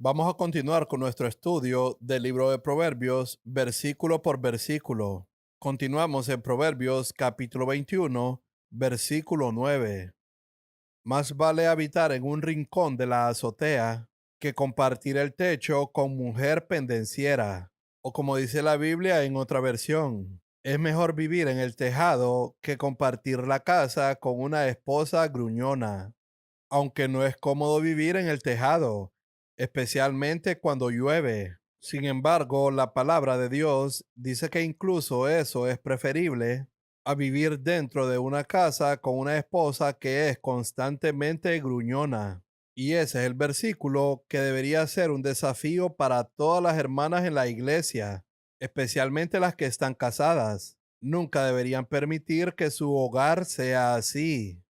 Vamos a continuar con nuestro estudio del libro de Proverbios, versículo por versículo. Continuamos en Proverbios capítulo 21, versículo 9. Más vale habitar en un rincón de la azotea que compartir el techo con mujer pendenciera. O como dice la Biblia en otra versión, es mejor vivir en el tejado que compartir la casa con una esposa gruñona. Aunque no es cómodo vivir en el tejado, especialmente cuando llueve. Sin embargo, la palabra de Dios dice que incluso eso es preferible a vivir dentro de una casa con una esposa que es constantemente gruñona. Y ese es el versículo que debería ser un desafío para todas las hermanas en la iglesia, especialmente las que están casadas. Nunca deberían permitir que su hogar sea así.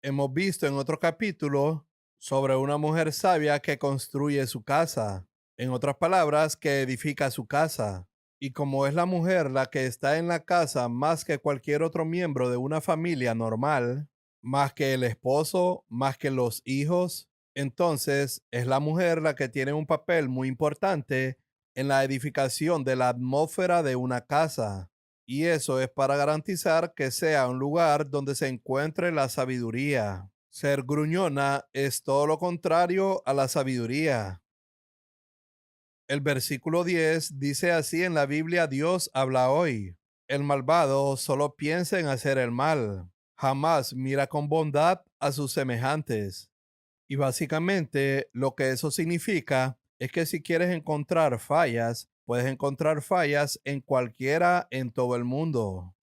Hemos visto en otro capítulo sobre una mujer sabia que construye su casa. En otras palabras, que edifica su casa. Y como es la mujer la que está en la casa más que cualquier otro miembro de una familia normal, más que el esposo, más que los hijos, entonces es la mujer la que tiene un papel muy importante en la edificación de la atmósfera de una casa. Y eso es para garantizar que sea un lugar donde se encuentre la sabiduría. Ser gruñona es todo lo contrario a la sabiduría. El versículo 10 dice así en la Biblia: Dios habla hoy. El malvado solo piensa en hacer el mal. Jamás mira con bondad a sus semejantes. Y básicamente lo que eso significa es que si quieres encontrar fallas, puedes encontrar fallas en cualquiera en todo el mundo.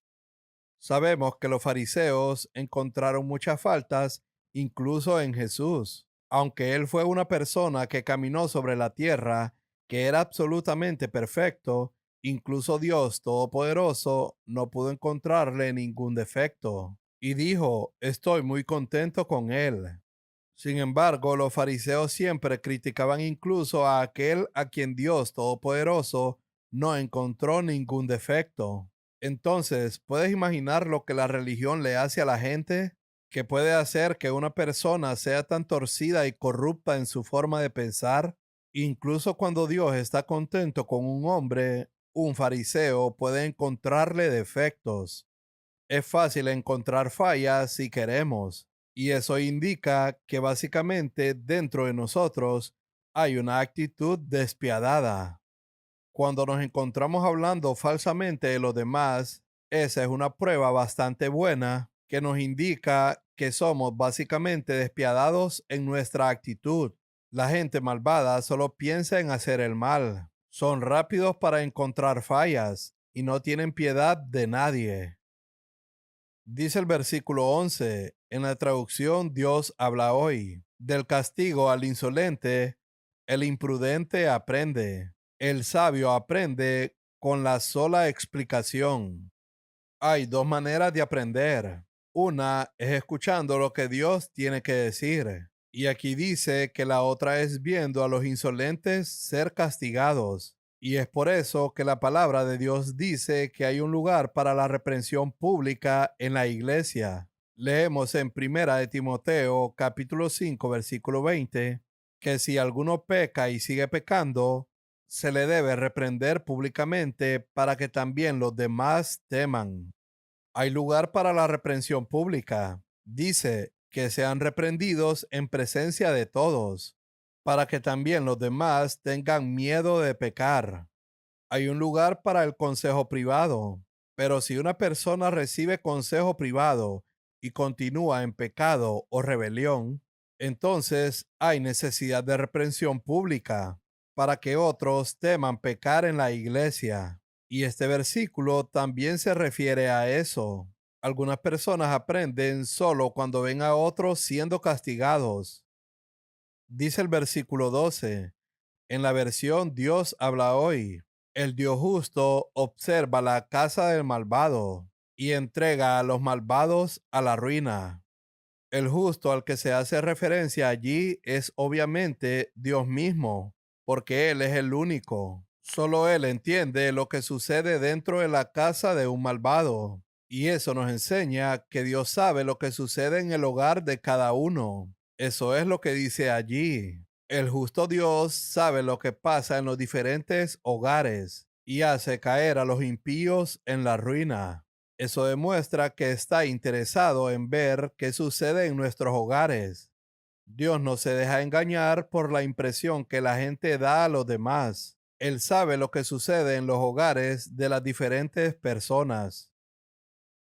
Sabemos que los fariseos encontraron muchas faltas incluso en Jesús. Aunque él fue una persona que caminó sobre la tierra, que era absolutamente perfecto, incluso Dios Todopoderoso no pudo encontrarle ningún defecto. Y dijo: estoy muy contento con él. Sin embargo, los fariseos siempre criticaban incluso a aquel a quien Dios Todopoderoso no encontró ningún defecto. Entonces, ¿puedes imaginar lo que la religión le hace a la gente? ¿Que puede hacer que una persona sea tan torcida y corrupta en su forma de pensar? Incluso cuando Dios está contento con un hombre, un fariseo puede encontrarle defectos. Es fácil encontrar fallas si queremos, y eso indica que básicamente dentro de nosotros hay una actitud despiadada. Cuando nos encontramos hablando falsamente de los demás, esa es una prueba bastante buena que nos indica que somos básicamente despiadados en nuestra actitud. La gente malvada solo piensa en hacer el mal. Son rápidos para encontrar fallas y no tienen piedad de nadie. Dice el versículo 11 en la traducción Dios habla hoy: del castigo al insolente, el imprudente aprende. El sabio aprende con la sola explicación. Hay dos maneras de aprender. Una es escuchando lo que Dios tiene que decir. Y aquí dice que la otra es viendo a los insolentes ser castigados. Y es por eso que la palabra de Dios dice que hay un lugar para la reprensión pública en la iglesia. Leemos en Primera de Timoteo capítulo 5 versículo 20 que si alguno peca y sigue pecando, se le debe reprender públicamente para que también los demás teman. Hay lugar para la reprensión pública. Dice que sean reprendidos en presencia de todos, para que también los demás tengan miedo de pecar. Hay un lugar para el consejo privado, pero si una persona recibe consejo privado y continúa en pecado o rebelión, entonces hay necesidad de reprensión pública para que otros teman pecar en la iglesia. Y este versículo también se refiere a eso. Algunas personas aprenden solo cuando ven a otros siendo castigados. Dice el versículo 12 en la versión Dios habla hoy: el Dios justo observa la casa del malvado y entrega a los malvados a la ruina. El justo al que se hace referencia allí es obviamente Dios mismo, porque Él es el único. Solo Él entiende lo que sucede dentro de la casa de un malvado. Y eso nos enseña que Dios sabe lo que sucede en el hogar de cada uno. Eso es lo que dice allí. El justo Dios sabe lo que pasa en los diferentes hogares y hace caer a los impíos en la ruina. Eso demuestra que está interesado en ver qué sucede en nuestros hogares. Dios no se deja engañar por la impresión que la gente da a los demás. Él sabe lo que sucede en los hogares de las diferentes personas.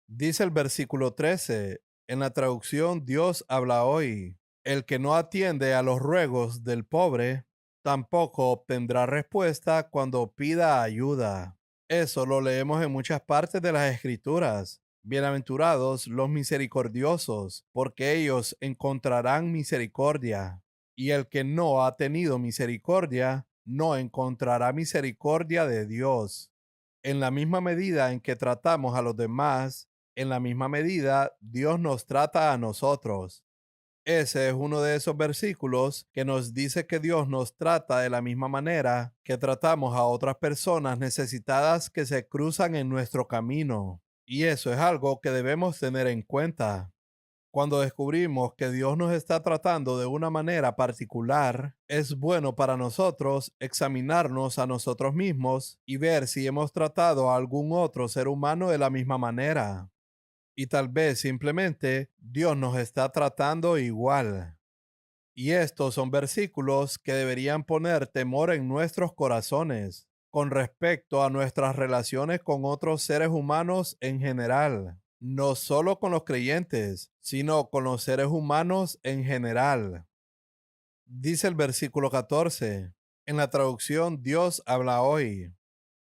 Dice el versículo 13, en la traducción Dios habla hoy. El que no atiende a los ruegos del pobre, tampoco obtendrá respuesta cuando pida ayuda. Eso lo leemos en muchas partes de las Escrituras. Bienaventurados los misericordiosos, porque ellos encontrarán misericordia. Y el que no ha tenido misericordia, no encontrará misericordia de Dios. En la misma medida en que tratamos a los demás, en la misma medida Dios nos trata a nosotros. Ese es uno de esos versículos que nos dice que Dios nos trata de la misma manera que tratamos a otras personas necesitadas que se cruzan en nuestro camino. Y eso es algo que debemos tener en cuenta. Cuando descubrimos que Dios nos está tratando de una manera particular, es bueno para nosotros examinarnos a nosotros mismos y ver si hemos tratado a algún otro ser humano de la misma manera. Y tal vez simplemente Dios nos está tratando igual. Y estos son versículos que deberían poner temor en nuestros corazones con respecto a nuestras relaciones con otros seres humanos en general. No solo con los creyentes, sino con los seres humanos en general. Dice el versículo 14. En la traducción Dios habla hoy.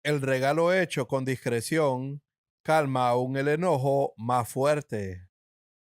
El regalo hecho con discreción calma aún el enojo más fuerte.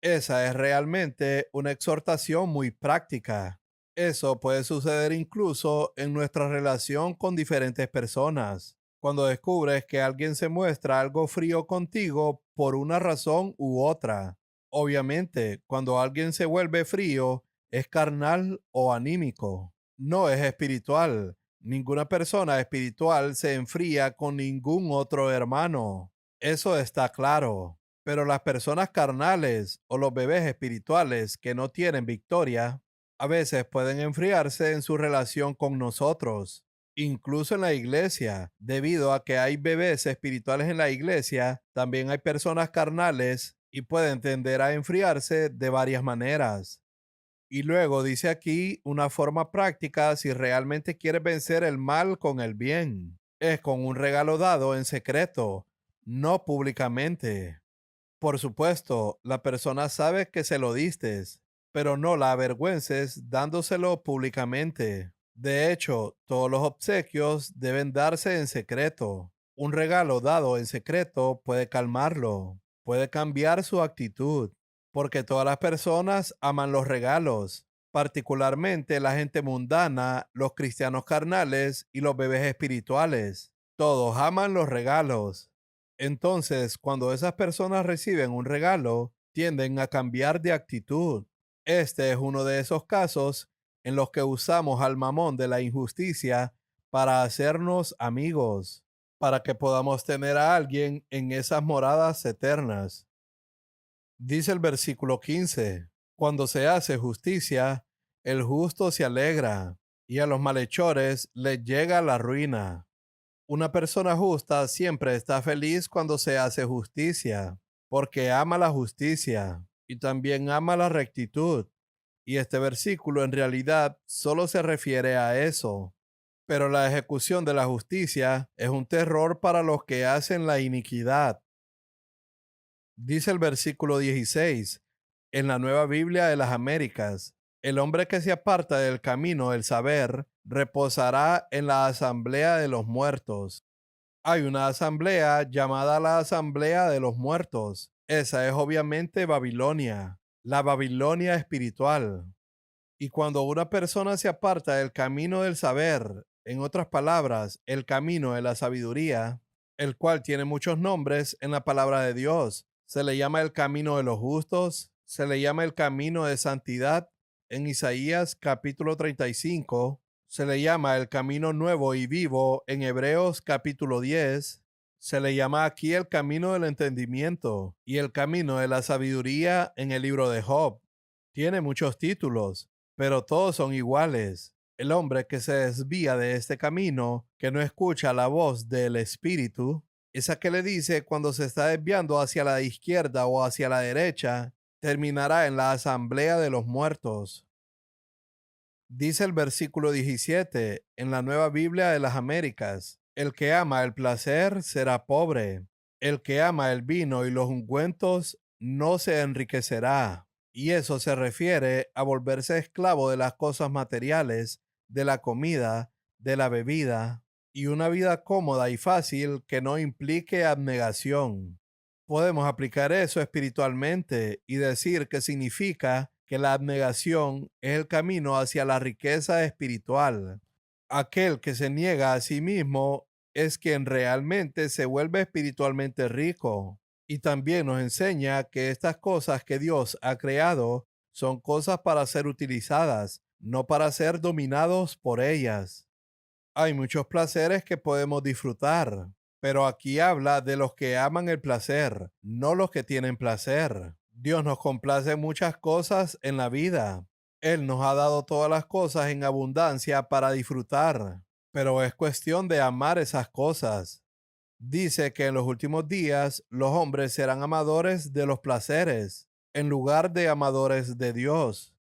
Esa es realmente una exhortación muy práctica. Eso puede suceder incluso en nuestra relación con diferentes personas. Cuando descubres que alguien se muestra algo frío contigo por una razón u otra. Obviamente, cuando alguien se vuelve frío, es carnal o anímico. No es espiritual. Ninguna persona espiritual se enfría con ningún otro hermano. Eso está claro. Pero las personas carnales o los bebés espirituales que no tienen victoria, a veces pueden enfriarse en su relación con nosotros, incluso en la iglesia. Debido a que hay bebés espirituales en la iglesia, también hay personas carnales y pueden tender a enfriarse de varias maneras. Y luego dice aquí una forma práctica si realmente quieres vencer el mal con el bien. Es con un regalo dado en secreto, no públicamente. Por supuesto, la persona sabe que se lo diste, pero no la avergüences dándoselo públicamente. De hecho, todos los obsequios deben darse en secreto. Un regalo dado en secreto puede calmarlo, puede cambiar su actitud, porque todas las personas aman los regalos, particularmente la gente mundana, los cristianos carnales y los bebés espirituales. Todos aman los regalos. Entonces, cuando esas personas reciben un regalo, tienden a cambiar de actitud. Este es uno de esos casos en los que usamos al mamón de la injusticia para hacernos amigos, para que podamos tener a alguien en esas moradas eternas. Dice el versículo 15, cuando se hace justicia, el justo se alegra, y a los malhechores les llega la ruina. Una persona justa siempre está feliz cuando se hace justicia, porque ama la justicia y también ama la rectitud. Y este versículo en realidad solo se refiere a eso. Pero la ejecución de la justicia es un terror para los que hacen la iniquidad. Dice el versículo 16, en la Nueva Biblia de las Américas, el hombre que se aparta del camino del saber reposará en la asamblea de los muertos. Hay una asamblea llamada la Asamblea de los Muertos. Esa es obviamente Babilonia, la Babilonia espiritual. Y cuando una persona se aparta del camino del saber, en otras palabras, el camino de la sabiduría, el cual tiene muchos nombres en la palabra de Dios, se le llama el camino de los justos, se le llama el camino de santidad en Isaías capítulo 35, se le llama el camino nuevo y vivo en Hebreos capítulo 10, se le llama aquí el camino del entendimiento y el camino de la sabiduría en el libro de Job. Tiene muchos títulos, pero todos son iguales. El hombre que se desvía de este camino, que no escucha la voz del Espíritu, esa que le dice cuando se está desviando hacia la izquierda o hacia la derecha, terminará en la asamblea de los muertos. Dice el versículo 17 en la Nueva Biblia de las Américas: el que ama el placer será pobre. El que ama el vino y los ungüentos no se enriquecerá. Y eso se refiere a volverse esclavo de las cosas materiales, de la comida, de la bebida, y una vida cómoda y fácil que no implique abnegación. Podemos aplicar eso espiritualmente y decir que significa que la abnegación es el camino hacia la riqueza espiritual. Aquel que se niega a sí mismo es quien realmente se vuelve espiritualmente rico. Y también nos enseña que estas cosas que Dios ha creado son cosas para ser utilizadas, no para ser dominados por ellas. Hay muchos placeres que podemos disfrutar, pero aquí habla de los que aman el placer, no los que tienen placer. Dios nos complace en muchas cosas en la vida. Él nos ha dado todas las cosas en abundancia para disfrutar, pero es cuestión de amar esas cosas. Dice que en los últimos días los hombres serán amadores de los placeres en lugar de amadores de Dios.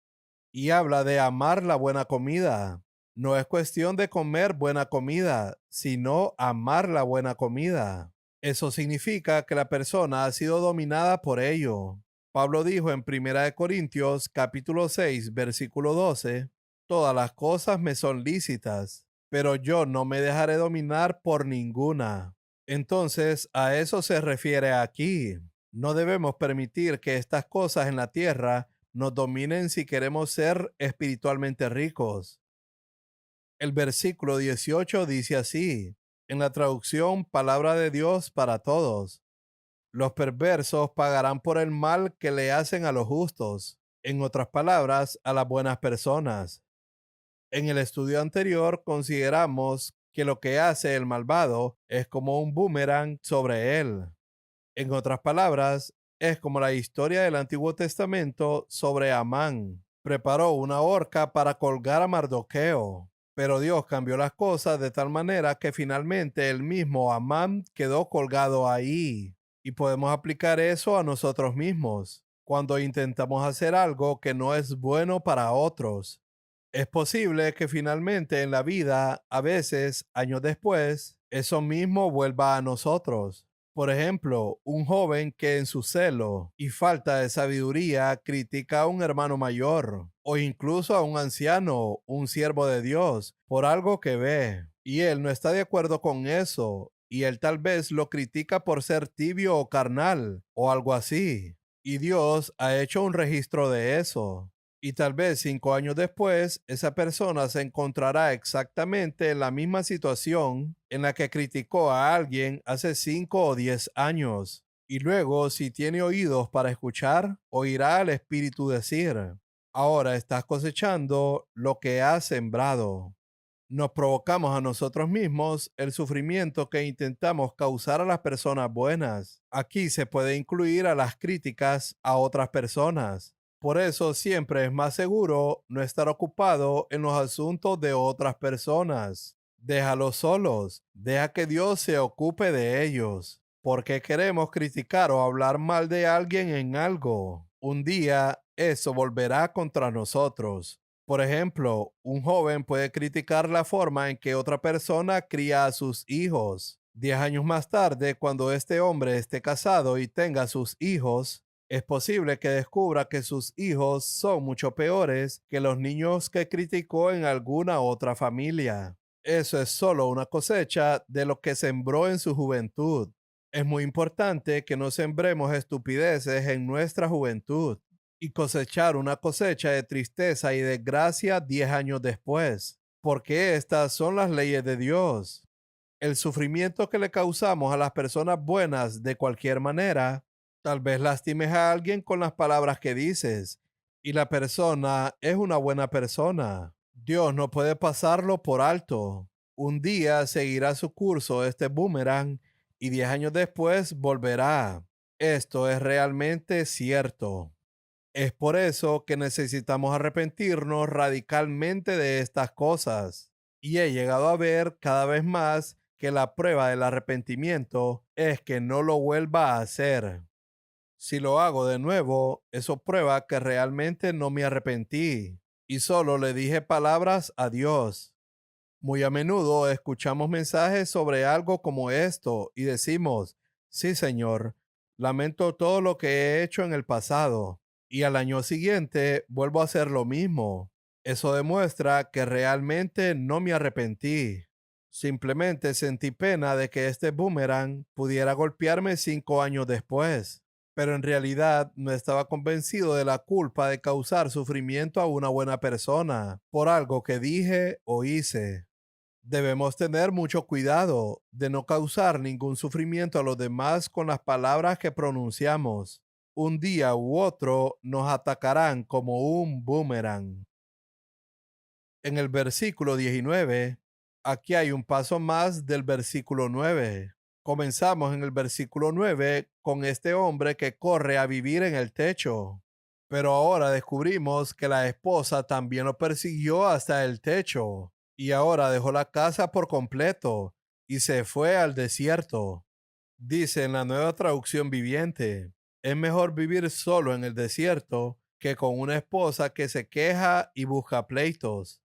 Y habla de amar la buena comida. No es cuestión de comer buena comida, sino amar la buena comida. Eso significa que la persona ha sido dominada por ello. Pablo dijo en Primera de Corintios capítulo 6, versículo 12: todas las cosas me son lícitas, pero yo no me dejaré dominar por ninguna. Entonces, a eso se refiere aquí. No debemos permitir que estas cosas en la tierra nos dominen si queremos ser espiritualmente ricos. El versículo 18 dice así, en la traducción Palabra de Dios para Todos: los perversos pagarán por el mal que le hacen a los justos, en otras palabras, a las buenas personas. En el estudio anterior consideramos que lo que hace el malvado es como un boomerang sobre él. En otras palabras, es como la historia del Antiguo Testamento sobre Amán. Preparó una horca para colgar a Mardoqueo, pero Dios cambió las cosas de tal manera que finalmente el mismo Amán quedó colgado ahí. Y podemos aplicar eso a nosotros mismos, cuando intentamos hacer algo que no es bueno para otros. Es posible que finalmente en la vida, a veces, años después, eso mismo vuelva a nosotros. Por ejemplo, un joven que en su celo y falta de sabiduría critica a un hermano mayor o incluso a un anciano, un siervo de Dios, por algo que ve, y él no está de acuerdo con eso, y él tal vez lo critica por ser tibio o carnal o algo así. Y Dios ha hecho un registro de eso. Y tal vez 5 años después, esa persona se encontrará exactamente en la misma situación en la que criticó a alguien hace 5 o 10 años. Y luego, si tiene oídos para escuchar, oirá al Espíritu decir: ahora estás cosechando lo que has sembrado. Nos provocamos a nosotros mismos el sufrimiento que intentamos causar a las personas buenas. Aquí se puede incluir a las críticas a otras personas. Por eso siempre es más seguro no estar ocupado en los asuntos de otras personas. Déjalos solos, deja que Dios se ocupe de ellos. ¿Por qué queremos criticar o hablar mal de alguien en algo? Un día eso volverá contra nosotros. Por ejemplo, un joven puede criticar la forma en que otra persona cría a sus hijos. 10 años más tarde, cuando este hombre esté casado y tenga sus hijos, es posible que descubra que sus hijos son mucho peores que los niños que criticó en alguna otra familia. Eso es solo una cosecha de lo que sembró en su juventud. Es muy importante que no sembremos estupideces en nuestra juventud y cosechar una cosecha de tristeza y desgracia 10 años después, porque estas son las leyes de Dios. El sufrimiento que le causamos a las personas buenas de cualquier manera, tal vez lastimes a alguien con las palabras que dices, y la persona es una buena persona. Dios no puede pasarlo por alto. Un día seguirá su curso este boomerang y 10 años después volverá. Esto es realmente cierto. Es por eso que necesitamos arrepentirnos radicalmente de estas cosas. Y he llegado a ver cada vez más que la prueba del arrepentimiento es que no lo vuelva a hacer. Si lo hago de nuevo, eso prueba que realmente no me arrepentí y solo le dije palabras a Dios. Muy a menudo escuchamos mensajes sobre algo como esto y decimos, sí, Señor, lamento todo lo que he hecho en el pasado y al año siguiente vuelvo a hacer lo mismo. Eso demuestra que realmente no me arrepentí. Simplemente sentí pena de que este boomerang pudiera golpearme 5 años después, pero en realidad no estaba convencido de la culpa de causar sufrimiento a una buena persona por algo que dije o hice. Debemos tener mucho cuidado de no causar ningún sufrimiento a los demás con las palabras que pronunciamos. Un día u otro nos atacarán como un boomerang. En el versículo 19, aquí hay un paso más del versículo 9. Comenzamos en el versículo 9 con este hombre que corre a vivir en el techo. Pero ahora descubrimos que la esposa también lo persiguió hasta el techo y ahora dejó la casa por completo y se fue al desierto. Dice en la nueva traducción viviente, es mejor vivir solo en el desierto que con una esposa que se queja y busca pleitos.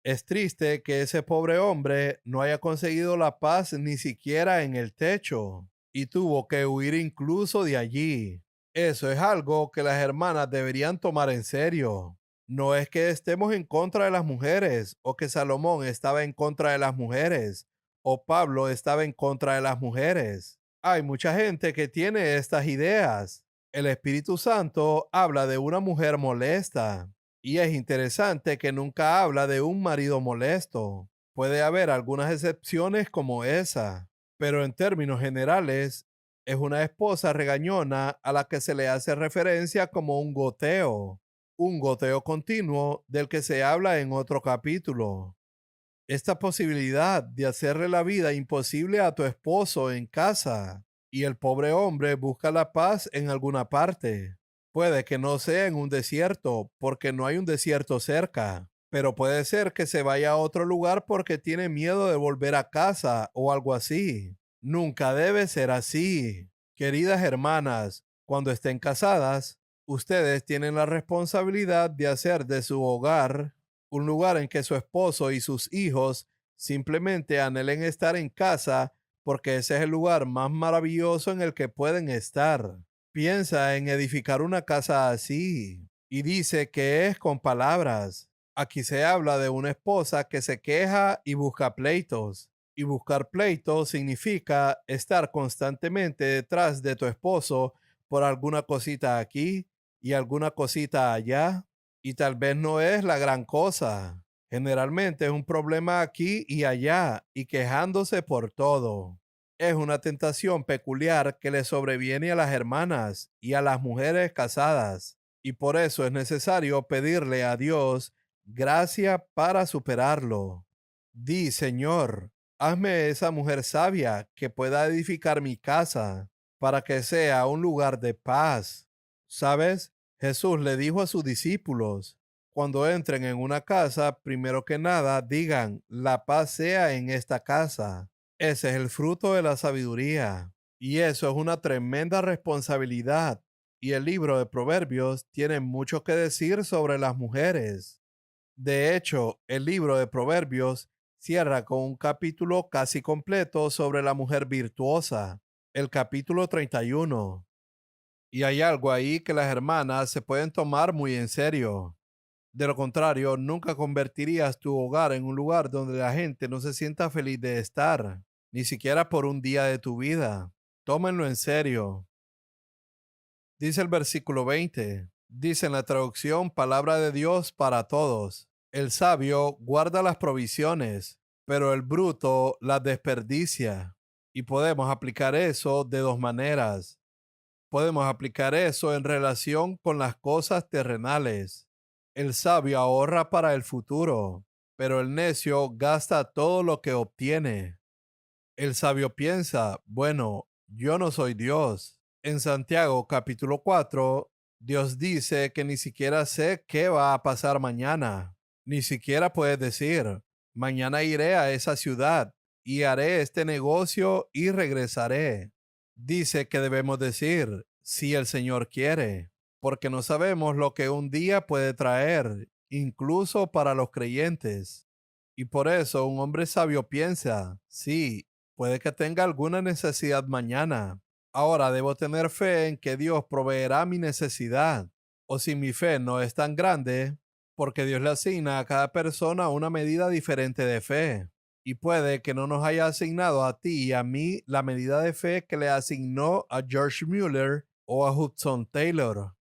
Es triste que ese pobre hombre no haya conseguido la paz ni siquiera en el techo y tuvo que huir incluso de allí. Eso es algo que las hermanas deberían tomar en serio. No es que estemos en contra de las mujeres o que Salomón estaba en contra de las mujeres o Pablo estaba en contra de las mujeres. Hay mucha gente que tiene estas ideas. El Espíritu Santo habla de una mujer molesta. Y es interesante que nunca habla de un marido molesto. Puede haber algunas excepciones como esa, pero en términos generales es una esposa regañona a la que se le hace referencia como un goteo continuo del que se habla en otro capítulo. Esta posibilidad de hacerle la vida imposible a tu esposo en casa y el pobre hombre busca la paz en alguna parte. Puede que no sea en un desierto porque no hay un desierto cerca, pero puede ser que se vaya a otro lugar porque tiene miedo de volver a casa o algo así. Nunca debe ser así. Queridas hermanas, cuando estén casadas, ustedes tienen la responsabilidad de hacer de su hogar un lugar en que su esposo y sus hijos simplemente anhelen estar en casa porque ese es el lugar más maravilloso en el que pueden estar. Piensa en edificar una casa así y dice que es con palabras. Aquí se habla de una esposa que se queja y busca pleitos. Y buscar pleitos significa estar constantemente detrás de tu esposo por alguna cosita aquí y alguna cosita allá. Y tal vez no es la gran cosa. Generalmente es un problema aquí y allá y quejándose por todo. Es una tentación peculiar que le sobreviene a las hermanas y a las mujeres casadas. Y por eso es necesario pedirle a Dios gracia para superarlo. Di, Señor, hazme esa mujer sabia que pueda edificar mi casa para que sea un lugar de paz. ¿Sabes? Jesús le dijo a sus discípulos, cuando entren en una casa, primero que nada digan, la paz sea en esta casa. Ese es el fruto de la sabiduría. Y eso es una tremenda responsabilidad. Y el libro de Proverbios tiene mucho que decir sobre las mujeres. De hecho, el libro de Proverbios cierra con un capítulo casi completo sobre la mujer virtuosa, el capítulo 31. Y hay algo ahí que las hermanas se pueden tomar muy en serio. De lo contrario, nunca convertirías tu hogar en un lugar donde la gente no se sienta feliz de estar, ni siquiera por un día de tu vida. Tómenlo en serio. Dice el versículo 20. Dice en la traducción Palabra de Dios para todos. El sabio guarda las provisiones, pero el bruto las desperdicia. Y podemos aplicar eso de dos maneras. Podemos aplicar eso en relación con las cosas terrenales. El sabio ahorra para el futuro, pero el necio gasta todo lo que obtiene. El sabio piensa, bueno, yo no soy Dios. En Santiago capítulo 4 Dios dice que ni siquiera sé qué va a pasar mañana. Ni siquiera puedes decir, mañana iré a esa ciudad y haré este negocio y regresaré. Dice que debemos decir, si el Señor quiere, porque no sabemos lo que un día puede traer, incluso para los creyentes. Y por eso un hombre sabio piensa, sí, puede que tenga alguna necesidad mañana. Ahora debo tener fe en que Dios proveerá mi necesidad. O si mi fe no es tan grande, porque Dios le asigna a cada persona una medida diferente de fe. Y puede que no nos haya asignado a ti y a mí la medida de fe que le asignó a George Mueller o a Hudson Taylor.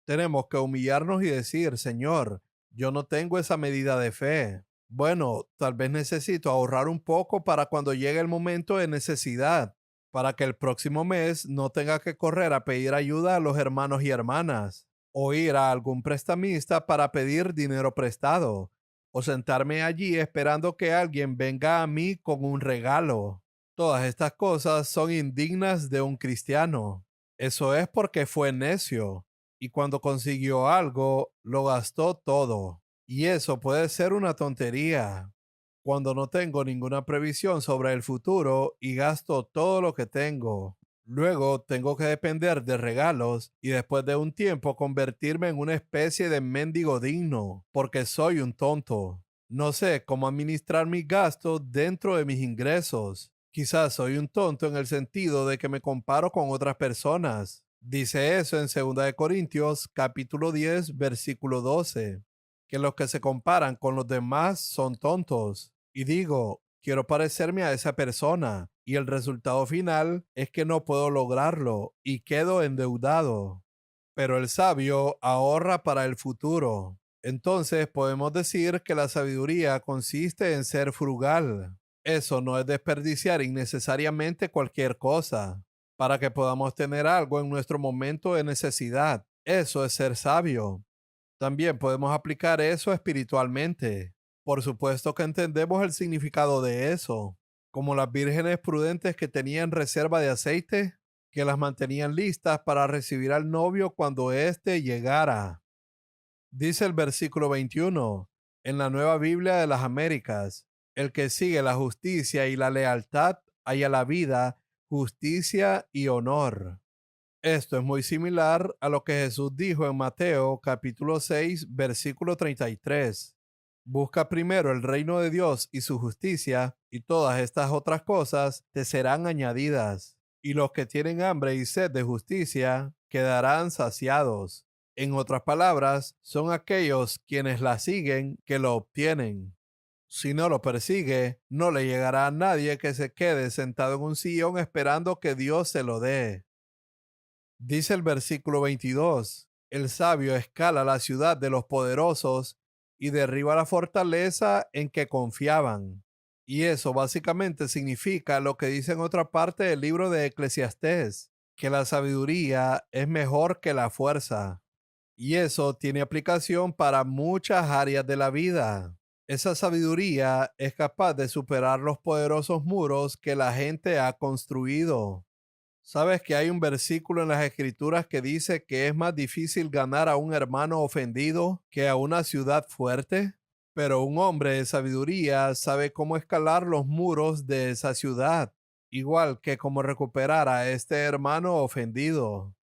Tenemos que humillarnos y decir, Señor, yo no tengo esa medida de fe. Bueno, tal vez necesito ahorrar un poco para cuando llegue el momento de necesidad, para que el próximo mes no tenga que correr a pedir ayuda a los hermanos y hermanas, o ir a algún prestamista para pedir dinero prestado, o sentarme allí esperando que alguien venga a mí con un regalo. Todas estas cosas son indignas de un cristiano. Eso es porque fue necio y cuando consiguió algo, lo gastó todo. Y eso puede ser una tontería. Cuando no tengo ninguna previsión sobre el futuro y gasto todo lo que tengo. Luego tengo que depender de regalos y después de un tiempo convertirme en una especie de mendigo digno, porque soy un tonto. No sé cómo administrar mis gastos dentro de mis ingresos. Quizás soy un tonto en el sentido de que me comparo con otras personas. Dice eso en 2 Corintios capítulo 10 versículo 12, que los que se comparan con los demás son tontos. Y digo, quiero parecerme a esa persona y el resultado final es que no puedo lograrlo y quedo endeudado. Pero el sabio ahorra para el futuro. Entonces podemos decir que la sabiduría consiste en ser frugal. Eso no es desperdiciar innecesariamente cualquier cosa para que podamos tener algo en nuestro momento de necesidad. Eso es ser sabio. También podemos aplicar eso espiritualmente. Por supuesto que entendemos el significado de eso, como las vírgenes prudentes que tenían reserva de aceite, que las mantenían listas para recibir al novio cuando éste llegara. Dice el versículo 21, en la Nueva Biblia de las Américas, el que sigue la justicia y la lealtad halla la vida, justicia y honor. Esto es muy similar a lo que Jesús dijo en Mateo capítulo 6, versículo 33. Busca primero el reino de Dios y su justicia, y todas estas otras cosas te serán añadidas. Y los que tienen hambre y sed de justicia quedarán saciados. En otras palabras, son aquellos quienes la siguen que lo obtienen. Si no lo persigue, no le llegará a nadie que se quede sentado en un sillón esperando que Dios se lo dé. Dice el versículo 22, el sabio escala la ciudad de los poderosos y derriba la fortaleza en que confiaban. Y eso básicamente significa lo que dice en otra parte del libro de Eclesiastés, que la sabiduría es mejor que la fuerza. Y eso tiene aplicación para muchas áreas de la vida. Esa sabiduría es capaz de superar los poderosos muros que la gente ha construido. ¿Sabes que hay un versículo en las Escrituras que dice que es más difícil ganar a un hermano ofendido que a una ciudad fuerte? Pero un hombre de sabiduría sabe cómo escalar los muros de esa ciudad, igual que cómo recuperar a este hermano ofendido.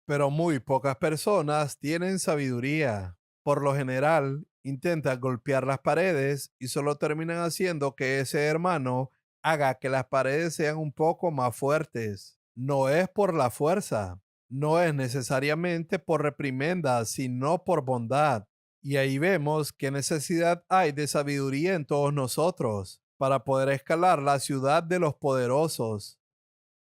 Pero muy pocas personas tienen sabiduría. Por lo general, intentan golpear las paredes y solo terminan haciendo que ese hermano haga que las paredes sean un poco más fuertes. No es por la fuerza, no es necesariamente por reprimenda, sino por bondad. Y ahí vemos qué necesidad hay de sabiduría en todos nosotros para poder escalar la ciudad de los poderosos.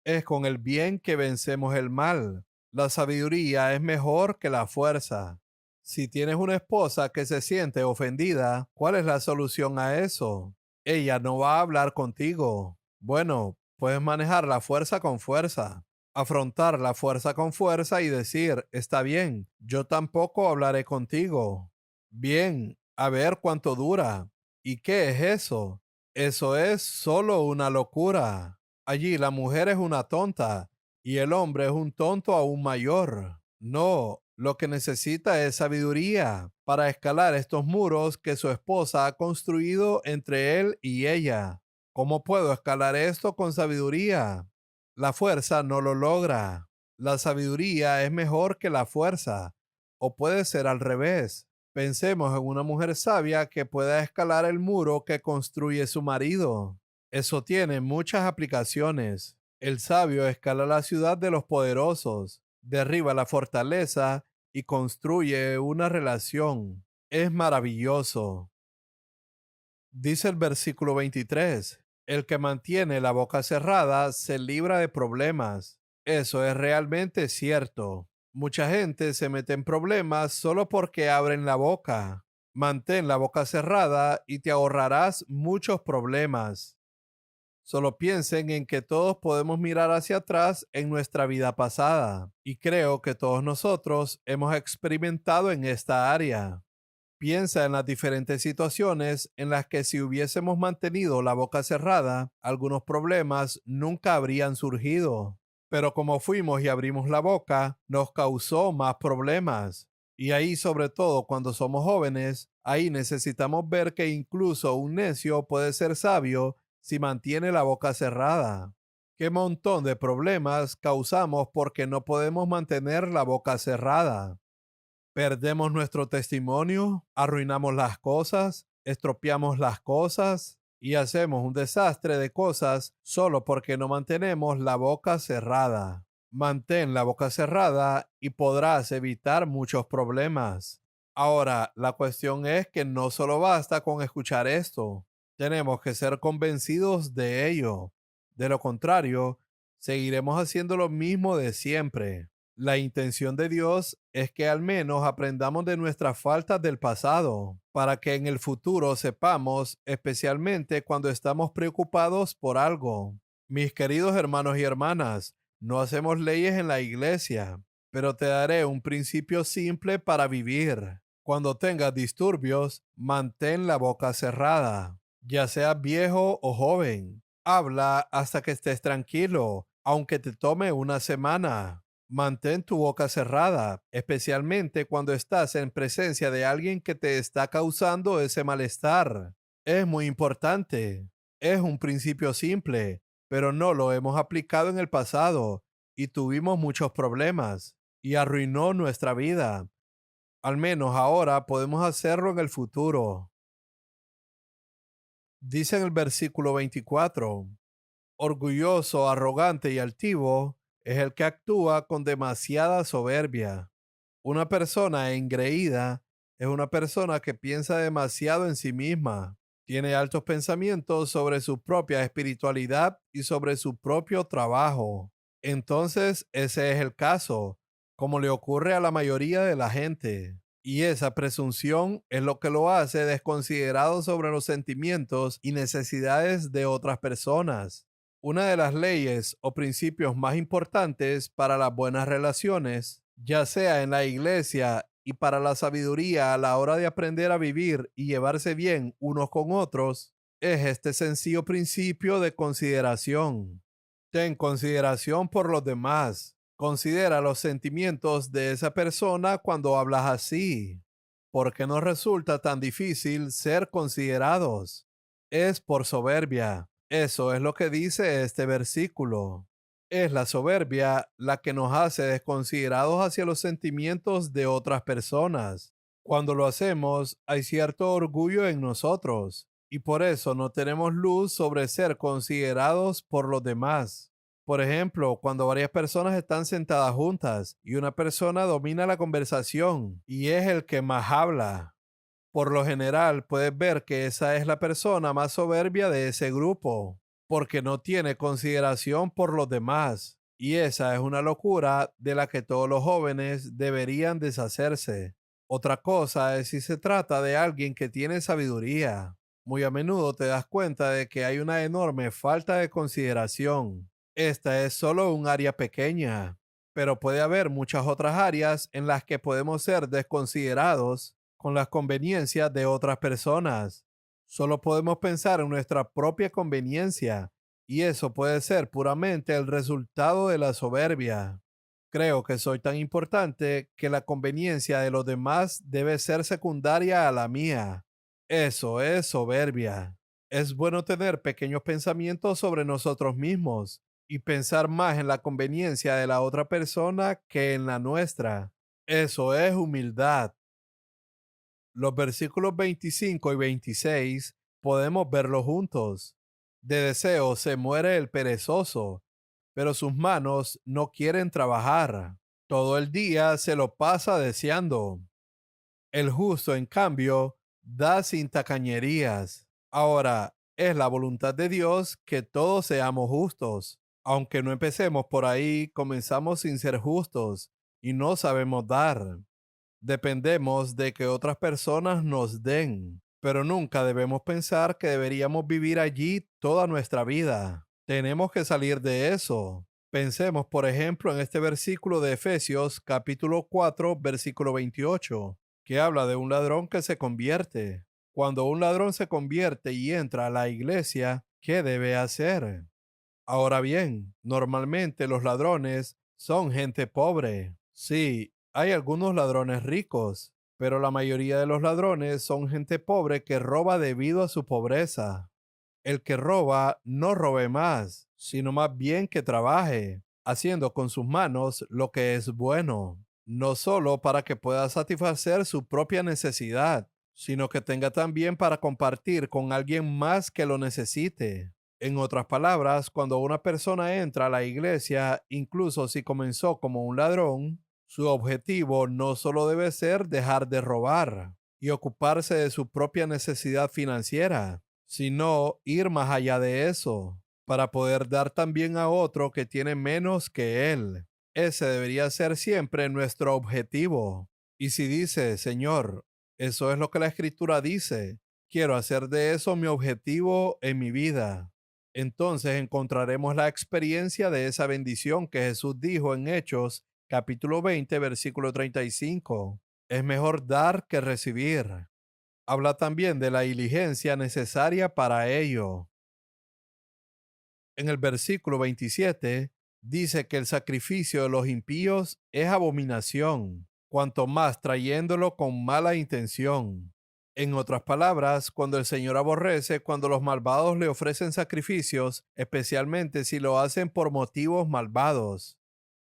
Es con el bien que vencemos el mal. La sabiduría es mejor que la fuerza. Si tienes una esposa que se siente ofendida, ¿cuál es la solución a eso? Ella no va a hablar contigo. Bueno, puedes manejar la fuerza con fuerza, afrontar la fuerza con fuerza y decir, está bien, yo tampoco hablaré contigo. Bien, a ver cuánto dura. ¿Y qué es eso? Eso es solo una locura. Allí la mujer es una tonta y el hombre es un tonto aún mayor. No, Lo que necesita es sabiduría para escalar estos muros que su esposa ha construido entre él y ella. ¿Cómo puedo escalar esto con sabiduría? La fuerza no lo logra. La sabiduría es mejor que la fuerza. O puede ser al revés. Pensemos en una mujer sabia que pueda escalar el muro que construye su marido. Eso tiene muchas aplicaciones. El sabio escala la ciudad de los poderosos, derriba la fortaleza y construye una relación. Es maravilloso. Dice el versículo 23, el que mantiene la boca cerrada se libra de problemas. Eso es realmente cierto. Mucha gente se mete en problemas solo porque abren la boca. Mantén la boca cerrada y te ahorrarás muchos problemas. Solo piensen en que todos podemos mirar hacia atrás en nuestra vida pasada, y creo que todos nosotros hemos experimentado en esta área. Piensa en las diferentes situaciones en las que si hubiésemos mantenido la boca cerrada, algunos problemas nunca habrían surgido. Pero como fuimos y abrimos la boca, nos causó más problemas. Y ahí, sobre todo cuando somos jóvenes, ahí necesitamos ver que incluso un necio puede ser sabio si mantiene la boca cerrada. ¿Qué montón de problemas causamos porque no podemos mantener la boca cerrada? Perdemos nuestro testimonio, arruinamos las cosas, estropeamos las cosas y hacemos un desastre de cosas solo porque no mantenemos la boca cerrada. Mantén la boca cerrada y podrás evitar muchos problemas. Ahora, la cuestión es que no solo basta con escuchar esto, tenemos que ser convencidos de ello. De lo contrario, seguiremos haciendo lo mismo de siempre. La intención de Dios es que al menos aprendamos de nuestras faltas del pasado, para que en el futuro sepamos, especialmente cuando estamos preocupados por algo. Mis queridos hermanos y hermanas, no hacemos leyes en la iglesia, pero te daré un principio simple para vivir. Cuando tengas disturbios, mantén la boca cerrada, ya seas viejo o joven. Habla hasta que estés tranquilo, aunque te tome una semana. Mantén tu boca cerrada, especialmente cuando estás en presencia de alguien que te está causando ese malestar. Es muy importante. Es un principio simple, pero no lo hemos aplicado en el pasado y tuvimos muchos problemas y arruinó nuestra vida. Al menos ahora podemos hacerlo en el futuro. Dice en el versículo 24, orgulloso, arrogante y altivo es el que actúa con demasiada soberbia. Una persona engreída es una persona que piensa demasiado en sí misma. Tiene altos pensamientos sobre su propia espiritualidad y sobre su propio trabajo. Entonces, ese es el caso, como le ocurre a la mayoría de la gente. Y esa presunción es lo que lo hace desconsiderado sobre los sentimientos y necesidades de otras personas. Una de las leyes o principios más importantes para las buenas relaciones, ya sea en la iglesia y para la sabiduría a la hora de aprender a vivir y llevarse bien unos con otros, es este sencillo principio de consideración. Ten consideración por los demás. Considera los sentimientos de esa persona cuando hablas así. ¿Por qué nos resulta tan difícil ser considerados? Es por soberbia. Eso es lo que dice este versículo. Es la soberbia la que nos hace desconsiderados hacia los sentimientos de otras personas. Cuando lo hacemos, hay cierto orgullo en nosotros y por eso no tenemos luz sobre ser considerados por los demás. Por ejemplo, cuando varias personas están sentadas juntas y una persona domina la conversación y es el que más habla. Por lo general, puedes ver que esa es la persona más soberbia de ese grupo, porque no tiene consideración por los demás. Y esa es una locura de la que todos los jóvenes deberían deshacerse. Otra cosa es si se trata de alguien que tiene sabiduría. Muy a menudo te das cuenta de que hay una enorme falta de consideración. Esta es solo un área pequeña, pero puede haber muchas otras áreas en las que podemos ser desconsiderados con las conveniencias de otras personas. Solo podemos pensar en nuestra propia conveniencia y eso puede ser puramente el resultado de la soberbia. Creo que soy tan importante que la conveniencia de los demás debe ser secundaria a la mía. Eso es soberbia. Es bueno tener pequeños pensamientos sobre nosotros mismos y pensar más en la conveniencia de la otra persona que en la nuestra. Eso es humildad. Los versículos 25 y 26 podemos verlos juntos. De deseo se muere el perezoso, pero sus manos no quieren trabajar. Todo el día se lo pasa deseando. El justo, en cambio, da sin tacañerías. Ahora, es la voluntad de Dios que todos seamos justos. Aunque no empecemos por ahí, comenzamos sin ser justos y no sabemos dar. Dependemos de que otras personas nos den, pero nunca debemos pensar que deberíamos vivir allí toda nuestra vida. Tenemos que salir de eso. Pensemos, por ejemplo, en este versículo de Efesios capítulo 4, versículo 28, que habla de un ladrón que se convierte. Cuando un ladrón se convierte y entra a la iglesia, ¿qué debe hacer? Ahora bien, normalmente los ladrones son gente pobre. Sí, hay algunos ladrones ricos, pero la mayoría de los ladrones son gente pobre que roba debido a su pobreza. El que roba no robe más, sino más bien que trabaje, haciendo con sus manos lo que es bueno, no solo para que pueda satisfacer su propia necesidad, sino que tenga también para compartir con alguien más que lo necesite. En otras palabras, cuando una persona entra a la iglesia, incluso si comenzó como un ladrón, su objetivo no solo debe ser dejar de robar y ocuparse de su propia necesidad financiera, sino ir más allá de eso, para poder dar también a otro que tiene menos que él. Ese debería ser siempre nuestro objetivo. Y si dice, Señor, eso es lo que la Escritura dice, quiero hacer de eso mi objetivo en mi vida, entonces encontraremos la experiencia de esa bendición que Jesús dijo en Hechos, capítulo 20, versículo 35. Es mejor dar que recibir. Habla también de la diligencia necesaria para ello. En el versículo 27 dice que el sacrificio de los impíos es abominación, cuanto más trayéndolo con mala intención. En otras palabras, cuando el Señor aborrece, cuando los malvados le ofrecen sacrificios, especialmente si lo hacen por motivos malvados.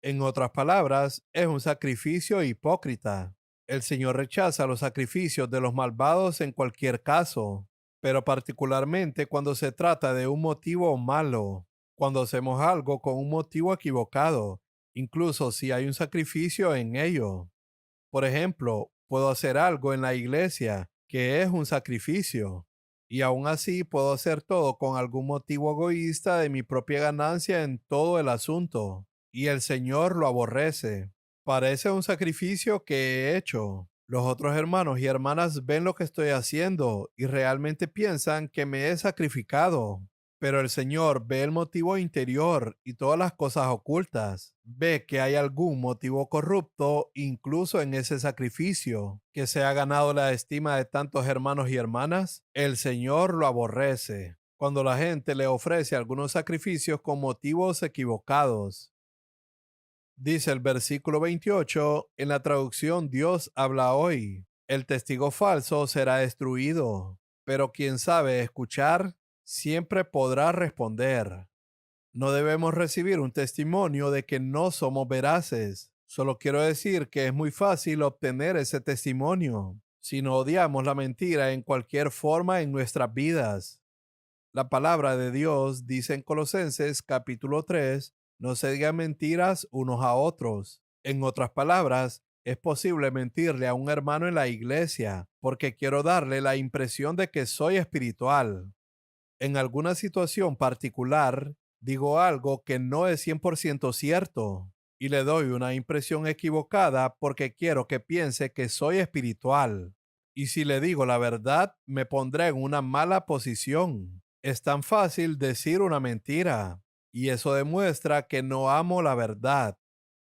En otras palabras, es un sacrificio hipócrita. El Señor rechaza los sacrificios de los malvados en cualquier caso, pero particularmente cuando se trata de un motivo malo, cuando hacemos algo con un motivo equivocado, incluso si hay un sacrificio en ello. Por ejemplo, puedo hacer algo en la iglesia que es un sacrificio, y aún así puedo hacer todo con algún motivo egoísta de mi propia ganancia en todo el asunto, y el Señor lo aborrece. Parece un sacrificio que he hecho. Los otros hermanos y hermanas ven lo que estoy haciendo y realmente piensan que me he sacrificado. Pero el Señor ve el motivo interior y todas las cosas ocultas. Ve que hay algún motivo corrupto incluso en ese sacrificio, que se ha ganado la estima de tantos hermanos y hermanas. El Señor lo aborrece cuando la gente le ofrece algunos sacrificios con motivos equivocados. Dice el versículo 28 en la traducción Dios habla hoy. El testigo falso será destruido, pero quien sabe escuchar siempre podrá responder. No debemos recibir un testimonio de que no somos veraces. Solo quiero decir que es muy fácil obtener ese testimonio si no odiamos la mentira en cualquier forma en nuestras vidas. La palabra de Dios dice en Colosenses capítulo 3, no se digan mentiras unos a otros. En otras palabras, es posible mentirle a un hermano en la iglesia porque quiero darle la impresión de que soy espiritual. En alguna situación particular, digo algo que no es 100% cierto y le doy una impresión equivocada porque quiero que piense que soy espiritual. Y si le digo la verdad, me pondré en una mala posición. Es tan fácil decir una mentira y eso demuestra que no amo la verdad.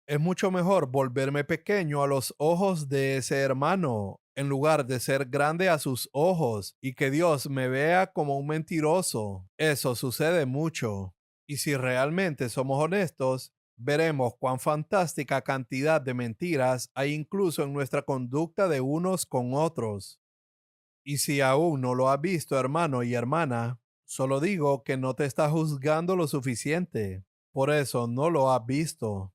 Es mucho mejor volverme pequeño a los ojos de ese hermano, en lugar de ser grande a sus ojos y que Dios me vea como un mentiroso. Eso sucede mucho. Y si realmente somos honestos, veremos cuán fantástica cantidad de mentiras hay incluso en nuestra conducta de unos con otros. Y si aún no lo has visto, hermano y hermana, solo digo que no te está juzgando lo suficiente. Por eso no lo has visto.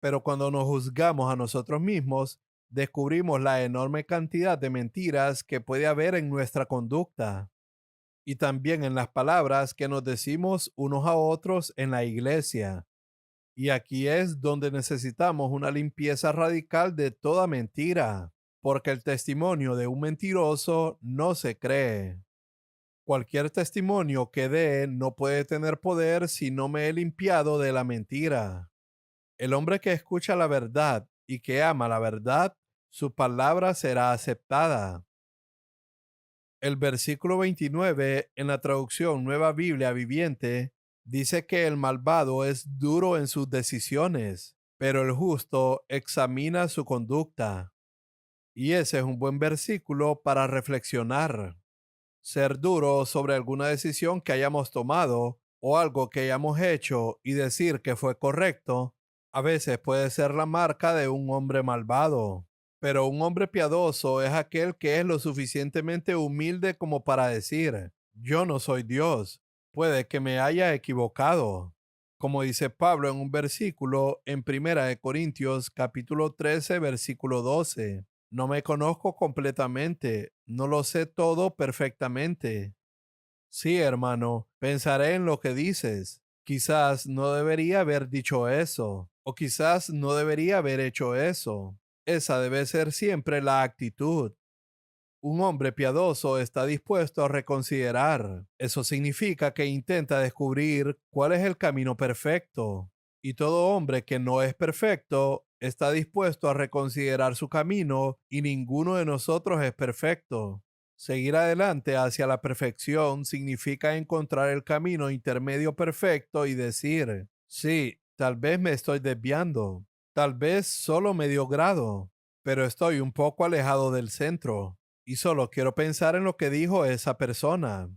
Pero cuando nos juzgamos a nosotros mismos, descubrimos la enorme cantidad de mentiras que puede haber en nuestra conducta y también en las palabras que nos decimos unos a otros en la iglesia. Y aquí es donde necesitamos una limpieza radical de toda mentira, porque el testimonio de un mentiroso no se cree. Cualquier testimonio que dé no puede tener poder si no me he limpiado de la mentira. El hombre que escucha la verdad y que ama la verdad, su palabra será aceptada. El versículo 29 en la traducción Nueva Biblia Viviente dice que el malvado es duro en sus decisiones, pero el justo examina su conducta. Y ese es un buen versículo para reflexionar. Ser duro sobre alguna decisión que hayamos tomado o algo que hayamos hecho y decir que fue correcto, a veces puede ser la marca de un hombre malvado. Pero un hombre piadoso es aquel que es lo suficientemente humilde como para decir, yo no soy Dios, puede que me haya equivocado. Como dice Pablo en un versículo en Primera de Corintios capítulo 13 versículo 12. No me conozco completamente, no lo sé todo perfectamente. Sí, hermano, pensaré en lo que dices. Quizás no debería haber dicho eso, o quizás no debería haber hecho eso. Esa debe ser siempre la actitud. Un hombre piadoso está dispuesto a reconsiderar. Eso significa que intenta descubrir cuál es el camino perfecto. Y todo hombre que no es perfecto está dispuesto a reconsiderar su camino y ninguno de nosotros es perfecto. Seguir adelante hacia la perfección significa encontrar el camino intermedio perfecto y decir, sí, tal vez me estoy desviando, tal vez solo medio grado, pero estoy un poco alejado del centro y solo quiero pensar en lo que dijo esa persona.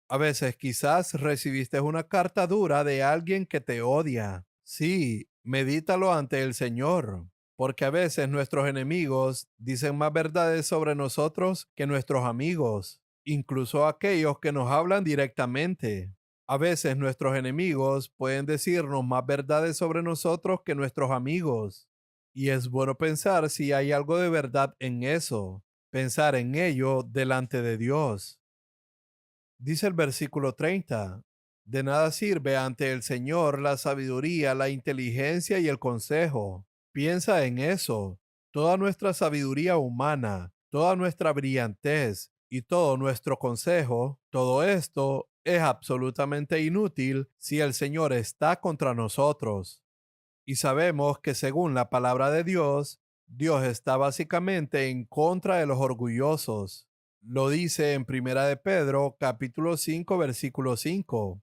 A veces quizás recibiste una carta dura de alguien que te odia. Sí, medítalo ante el Señor, porque a veces nuestros enemigos dicen más verdades sobre nosotros que nuestros amigos, incluso aquellos que nos hablan directamente. A veces nuestros enemigos pueden decirnos más verdades sobre nosotros que nuestros amigos. Y es bueno pensar si hay algo de verdad en eso, pensar en ello delante de Dios. Dice el versículo 30, de nada sirve ante el Señor la sabiduría, la inteligencia y el consejo. Piensa en eso. Toda nuestra sabiduría humana, toda nuestra brillantez y todo nuestro consejo, todo esto es absolutamente inútil si el Señor está contra nosotros. Y sabemos que según la palabra de Dios, Dios está básicamente en contra de los orgullosos. Lo dice en Primera de Pedro, capítulo 5, versículo 5.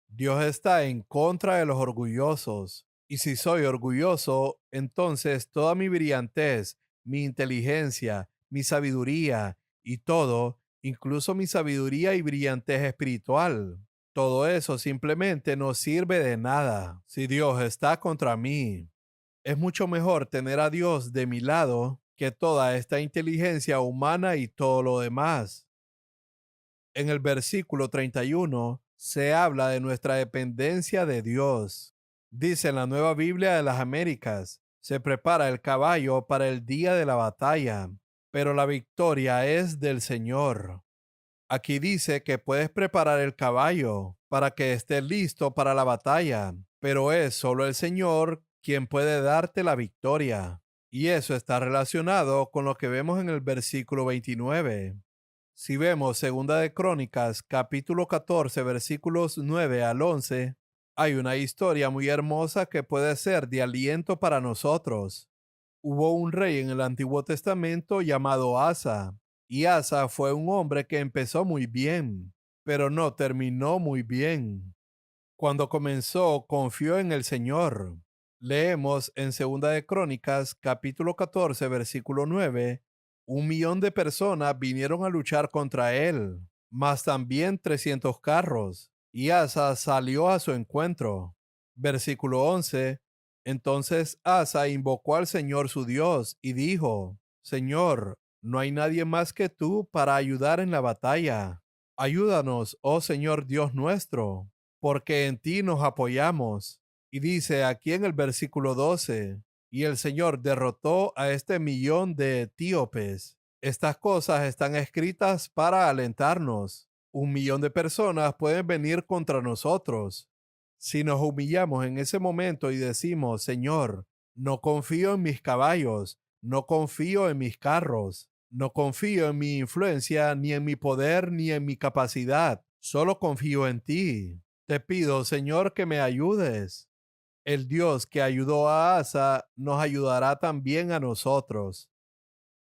Dios está en contra de los orgullosos. Y si soy orgulloso, entonces toda mi brillantez, mi inteligencia, mi sabiduría y todo, incluso mi sabiduría y brillantez espiritual, todo eso simplemente no sirve de nada si Dios está contra mí. Es mucho mejor tener a Dios de mi lado que toda esta inteligencia humana y todo lo demás. En el versículo 31 se habla de nuestra dependencia de Dios. Dice en la Nueva Biblia de las Américas, se prepara el caballo para el día de la batalla, pero la victoria es del Señor. Aquí dice que puedes preparar el caballo para que esté listo para la batalla, pero es solo el Señor quien puede darte la victoria. Y eso está relacionado con lo que vemos en el versículo 29. Si vemos Segunda de Crónicas, capítulo 14, versículos 9 al 11, hay una historia muy hermosa que puede ser de aliento para nosotros. Hubo un rey en el Antiguo Testamento llamado Asa, y Asa fue un hombre que empezó muy bien, pero no terminó muy bien. Cuando comenzó, confió en el Señor. Leemos en Segunda de Crónicas, capítulo 14, versículo 9, 1 millón de personas vinieron a luchar contra él, mas también 300 carros, y Asa salió a su encuentro. Versículo 11, Entonces Asa invocó al Señor su Dios y dijo: Señor, no hay nadie más que tú para ayudar en la batalla. Ayúdanos, oh Señor Dios nuestro, porque en ti nos apoyamos. Y dice aquí en el versículo 12: y el Señor derrotó a este millón de etíopes. Estas cosas están escritas para alentarnos. 1 millón de personas pueden venir contra nosotros. Si nos humillamos en ese momento y decimos: Señor, no confío en mis caballos, no confío en mis carros, no confío en mi influencia, ni en mi poder, ni en mi capacidad, solo confío en ti. Te pido, Señor, que me ayudes. El Dios que ayudó a Asa nos ayudará también a nosotros.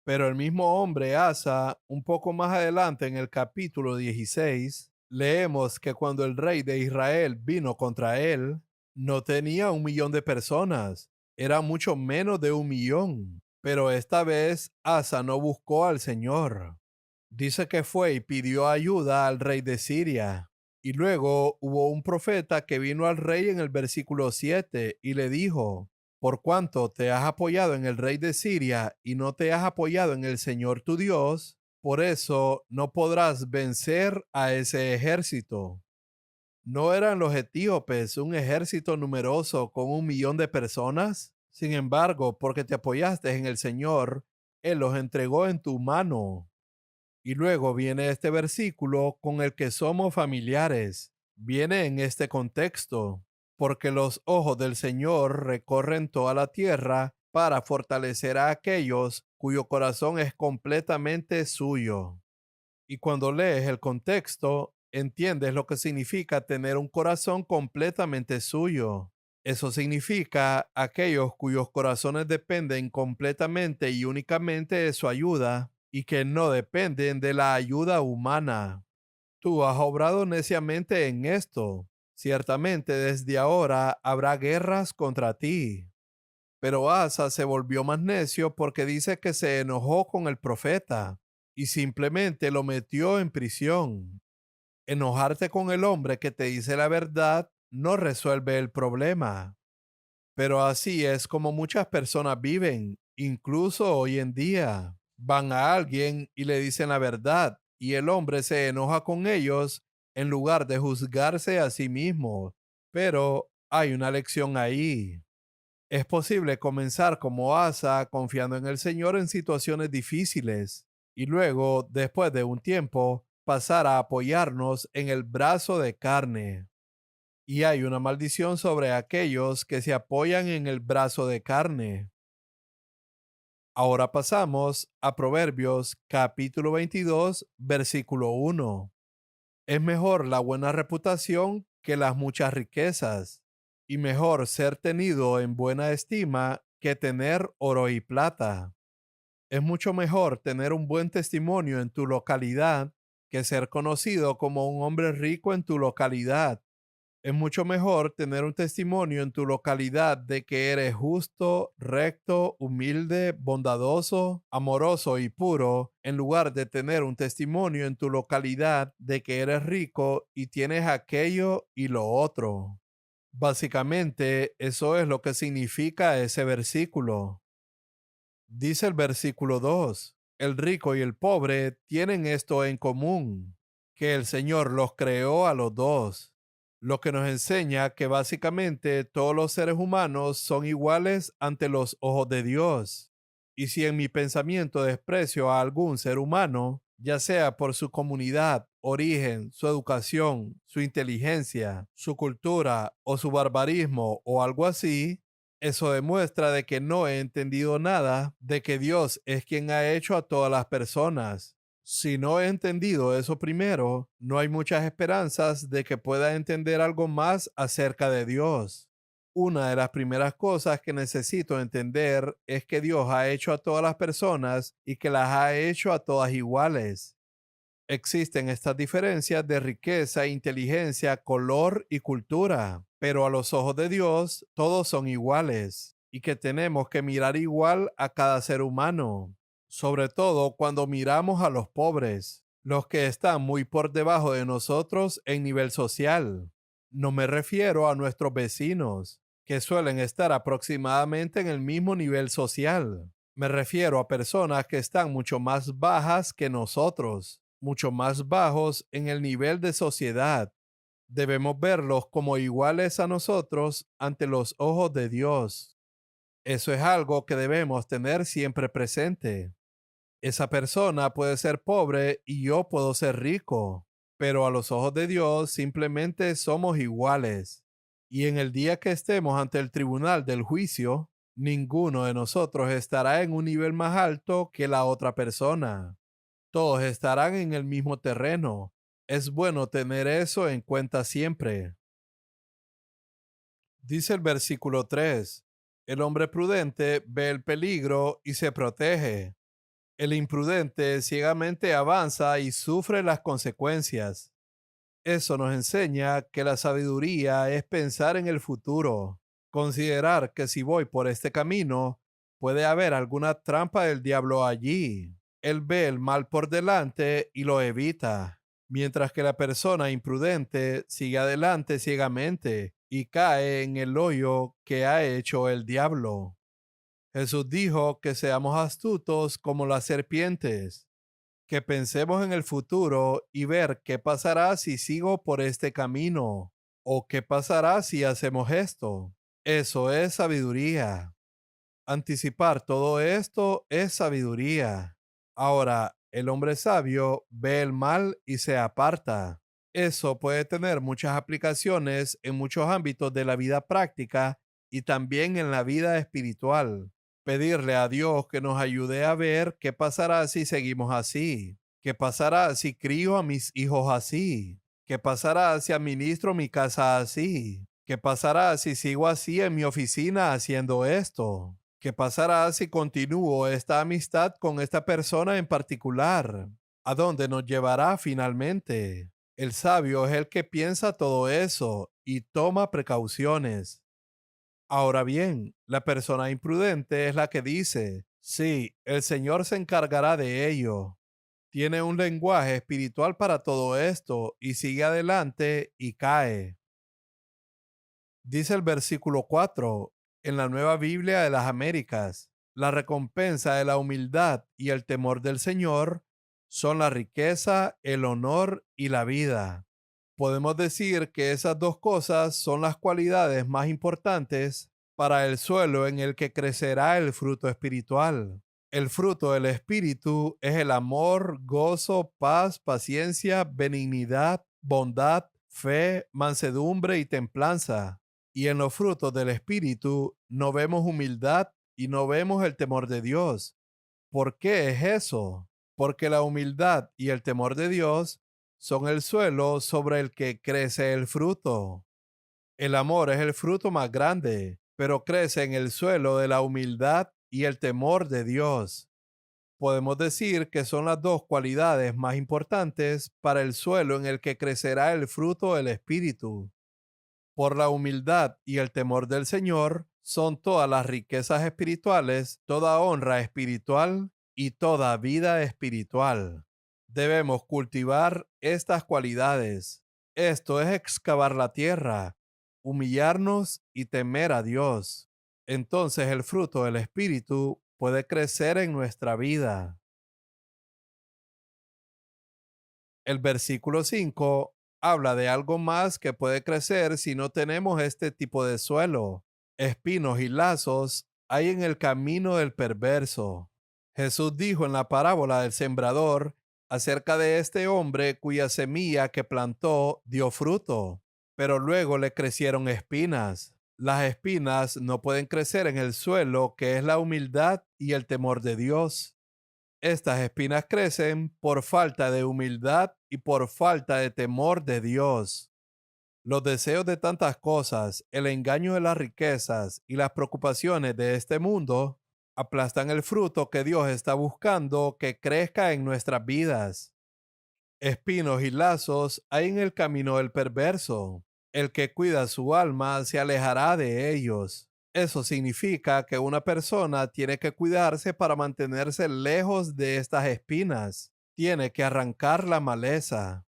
Pero el mismo hombre Asa, un poco más adelante en el capítulo 16, leemos que cuando el rey de Israel vino contra él, no tenía 1 millón de personas, era mucho menos de 1 millón. Pero esta vez Asa no buscó al Señor. Dice que fue y pidió ayuda al rey de Siria. Y luego hubo un profeta que vino al rey en el versículo 7 y le dijo: por cuanto te has apoyado en el rey de Siria y no te has apoyado en el Señor tu Dios, por eso no podrás vencer a ese ejército. ¿No eran los etíopes un ejército numeroso con 1 millón de personas? Sin embargo, porque te apoyaste en el Señor, Él los entregó en tu mano. Y luego viene este versículo con el que somos familiares. Viene en este contexto: porque los ojos del Señor recorren toda la tierra para fortalecer a aquellos cuyo corazón es completamente suyo. Y cuando lees el contexto, entiendes lo que significa tener un corazón completamente suyo. Eso significa aquellos cuyos corazones dependen completamente y únicamente de su ayuda y que no dependen de la ayuda humana. Tú has obrado neciamente en esto. Ciertamente desde ahora habrá guerras contra ti. Pero Asa se volvió más necio porque dice que se enojó con el profeta y simplemente lo metió en prisión. Enojarte con el hombre que te dice la verdad no resuelve el problema. Pero así es como muchas personas viven, incluso hoy en día. Van a alguien y le dicen la verdad, y el hombre se enoja con ellos en lugar de juzgarse a sí mismo. Pero hay una lección ahí. Es posible comenzar como Asa, confiando en el Señor en situaciones difíciles, y luego, después de un tiempo, pasar a apoyarnos en el brazo de carne. Y hay una maldición sobre aquellos que se apoyan en el brazo de carne. Ahora pasamos a Proverbios capítulo 22, versículo 1. Es mejor la buena reputación que las muchas riquezas, y mejor ser tenido en buena estima que tener oro y plata. Es mucho mejor tener un buen testimonio en tu localidad que ser conocido como un hombre rico en tu localidad. Es mucho mejor tener un testimonio en tu localidad de que eres justo, recto, humilde, bondadoso, amoroso y puro, en lugar de tener un testimonio en tu localidad de que eres rico y tienes aquello y lo otro. Básicamente, eso es lo que significa ese versículo. Dice el versículo 2: el rico y el pobre tienen esto en común, que el Señor los creó a los dos, lo que nos enseña que básicamente todos los seres humanos son iguales ante los ojos de Dios. Y si en mi pensamiento desprecio a algún ser humano, ya sea por su comunidad, origen, su educación, su inteligencia, su cultura o su barbarismo o algo así, eso demuestra de que no he entendido nada de que Dios es quien ha hecho a todas las personas. Si no he entendido eso primero, no hay muchas esperanzas de que pueda entender algo más acerca de Dios. Una de las primeras cosas que necesito entender es que Dios ha hecho a todas las personas y que las ha hecho a todas iguales. Existen estas diferencias de riqueza, inteligencia, color y cultura, pero a los ojos de Dios todos son iguales y que tenemos que mirar igual a cada ser humano, sobre todo cuando miramos a los pobres, los que están muy por debajo de nosotros en nivel social. No me refiero a nuestros vecinos, que suelen estar aproximadamente en el mismo nivel social. Me refiero a personas que están mucho más bajas que nosotros, mucho más bajos en el nivel de sociedad. Debemos verlos como iguales a nosotros ante los ojos de Dios. Eso es algo que debemos tener siempre presente. Esa persona puede ser pobre y yo puedo ser rico, pero a los ojos de Dios simplemente somos iguales. Y en el día que estemos ante el tribunal del juicio, ninguno de nosotros estará en un nivel más alto que la otra persona. Todos estarán en el mismo terreno. Es bueno tener eso en cuenta siempre. Dice el versículo 3: el hombre prudente ve el peligro y se protege. El imprudente ciegamente avanza y sufre las consecuencias. Eso nos enseña que la sabiduría es pensar en el futuro, considerar que si voy por este camino, puede haber alguna trampa del diablo allí. Él ve el mal por delante y lo evita, mientras que la persona imprudente sigue adelante ciegamente y cae en el hoyo que ha hecho el diablo. Jesús dijo que seamos astutos como las serpientes, que pensemos en el futuro y ver qué pasará si sigo por este camino o qué pasará si hacemos esto. Eso es sabiduría. Anticipar todo esto es sabiduría. Ahora, el hombre sabio ve el mal y se aparta. Eso puede tener muchas aplicaciones en muchos ámbitos de la vida práctica y también en la vida espiritual. Pedirle a Dios que nos ayude a ver qué pasará si seguimos así, qué pasará si crío a mis hijos así, qué pasará si administro mi casa así, qué pasará si sigo así en mi oficina haciendo esto. ¿Qué pasará si continúo esta amistad con esta persona en particular? ¿A dónde nos llevará finalmente? El sabio es el que piensa todo eso y toma precauciones. Ahora bien, la persona imprudente es la que dice: sí, el Señor se encargará de ello. Tiene un lenguaje espiritual para todo esto y sigue adelante y cae. Dice el versículo 4 en la Nueva Biblia de las Américas: la recompensa de la humildad y el temor del Señor son la riqueza, el honor y la vida. Podemos decir que esas dos cosas son las cualidades más importantes para el suelo en el que crecerá el fruto espiritual. El fruto del Espíritu es el amor, gozo, paz, paciencia, benignidad, bondad, fe, mansedumbre y templanza. Y en los frutos del Espíritu no vemos humildad y no vemos el temor de Dios. ¿Por qué es eso? Porque la humildad y el temor de Dios son el suelo sobre el que crece el fruto. El amor es el fruto más grande, pero crece en el suelo de la humildad y el temor de Dios. Podemos decir que son las dos cualidades más importantes para el suelo en el que crecerá el fruto del Espíritu. Por la humildad y el temor del Señor son todas las riquezas espirituales, toda honra espiritual y toda vida espiritual. Debemos cultivar estas cualidades. Esto es excavar la tierra, humillarnos y temer a Dios. Entonces el fruto del Espíritu puede crecer en nuestra vida. El versículo 5 habla de algo más que puede crecer si no tenemos este tipo de suelo. Espinos y lazos hay en el camino del perverso. Jesús dijo en la parábola del sembrador acerca de este hombre cuya semilla que plantó dio fruto, pero luego le crecieron espinas. Las espinas no pueden crecer en el suelo que es la humildad y el temor de Dios. Estas espinas crecen por falta de humildad y por falta de temor de Dios. Los deseos de tantas cosas, el engaño de las riquezas y las preocupaciones de este mundo aplastan el fruto que Dios está buscando que crezca en nuestras vidas. Espinos y lazos hay en el camino del perverso. El que cuida su alma se alejará de ellos. Eso significa que una persona tiene que cuidarse para mantenerse lejos de estas espinas. Tiene que arrancar la maleza.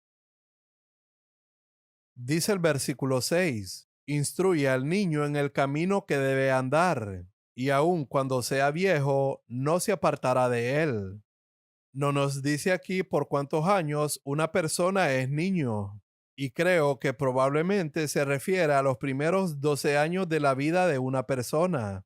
Dice el versículo 6: Instruye al niño en el camino que debe andar, y aun cuando sea viejo, no se apartará de él. No nos dice aquí por cuántos años una persona es niño, y creo que probablemente se refiere a los primeros 12 años de la vida de una persona.